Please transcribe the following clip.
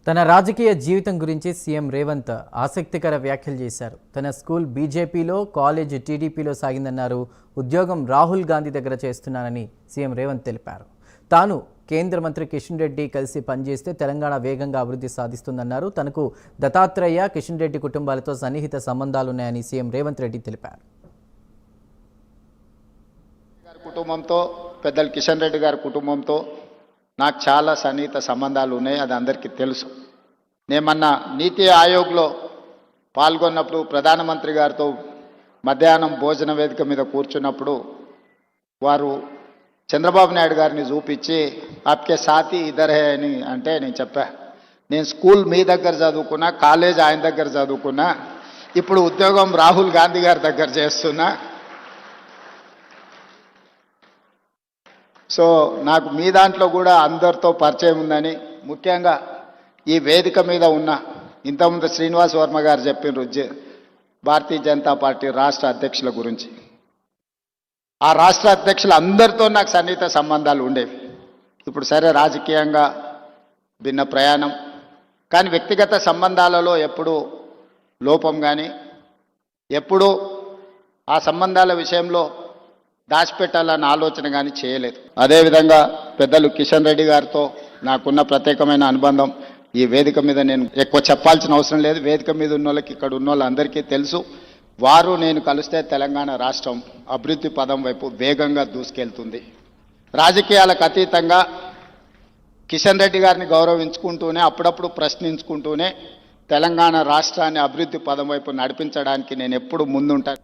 తన రాజకీయ జీవితం గురించి సీఎం రేవంత్ ఆసక్తికర వ్యాఖ్యలు చేశారు. తన స్కూల్ బీజేపీలో, కాలేజ్ టీడీపీలో సాగిందన్నారు. ఉద్యోగం రాహుల్ గాంధీ దగ్గర చేస్తున్నానని సీఎం రేవంత్ తెలిపారు. తాను కేంద్ర మంత్రి కిషన్ రెడ్డి కలిసి పనిచేస్తే తెలంగాణ వేగంగా అభివృద్ధి సాధిస్తుందన్నారు. తనకు దత్తాత్రేయ, కిషన్ రెడ్డి కుటుంబాలతో సన్నిహిత సంబంధాలున్నాయని సీఎం రేవంత్ రెడ్డి తెలిపారు. కుటుంబంతో, పెద్దలు కిషన్ రెడ్డి గారి కుటుంబంతో నాకు చాలా సన్నిహిత సంబంధాలు ఉన్నాయి. అది అందరికీ తెలుసు. నేను మొన్న నీతి ఆయోగ్లో పాల్గొన్నప్పుడు ప్రధానమంత్రి గారితో మధ్యాహ్నం భోజన వేదిక మీద కూర్చున్నప్పుడు వారు చంద్రబాబు నాయుడు గారిని చూపించి ఆప్కే సాథీ ఇద్దరే అని అంటే నేను చెప్పా, నేను స్కూల్ మీ దగ్గర చదువుకున్నా, కాలేజ్ ఆయన దగ్గర చదువుకున్నా, ఇప్పుడు ఉద్యోగం రాహుల్ గాంధీ గారి దగ్గర చేస్తున్నా. సో నాకు మీ దాంట్లో కూడా అందరితో పరిచయం ఉందని, ముఖ్యంగా ఈ వేదిక మీద ఉన్న ఇంతకుముందు శ్రీనివాస్ వర్మ గారు చెప్పిన భారతీయ జనతా పార్టీ రాష్ట్ర అధ్యక్షుల గురించి, ఆ రాష్ట్ర అధ్యక్షులు అందరితో నాకు సన్నిహిత సంబంధాలు ఉండేవి. ఇప్పుడు సరే రాజకీయంగా భిన్న ప్రయాణం, కానీ వ్యక్తిగత సంబంధాలలో ఎప్పుడూ లోపం కానీ, ఎప్పుడూ ఆ సంబంధాల విషయంలో దాచిపెట్టాలన్న ఆలోచన కానీ చేయలేదు. అదేవిధంగా పెద్దలు కిషన్ రెడ్డి గారితో నాకున్న ప్రత్యేకమైన అనుబంధం ఈ వేదిక మీద నేను ఎక్కువ చెప్పాల్సిన అవసరం లేదు. వేదిక మీద ఉన్న వాళ్ళకి, ఇక్కడ ఉన్న వాళ్ళందరికీ తెలుసు. వారు నేను కలిస్తే తెలంగాణ రాష్ట్రం అభివృద్ధి పదం వైపు వేగంగా దూసుకెళ్తుంది. రాజకీయాలకు అతీతంగా కిషన్ రెడ్డి గారిని గౌరవించుకుంటూనే, అప్పుడప్పుడు ప్రశ్నించుకుంటూనే తెలంగాణ రాష్ట్రాన్ని అభివృద్ధి పదం వైపు నడిపించడానికి నేను ఎప్పుడు ముందుంటాను.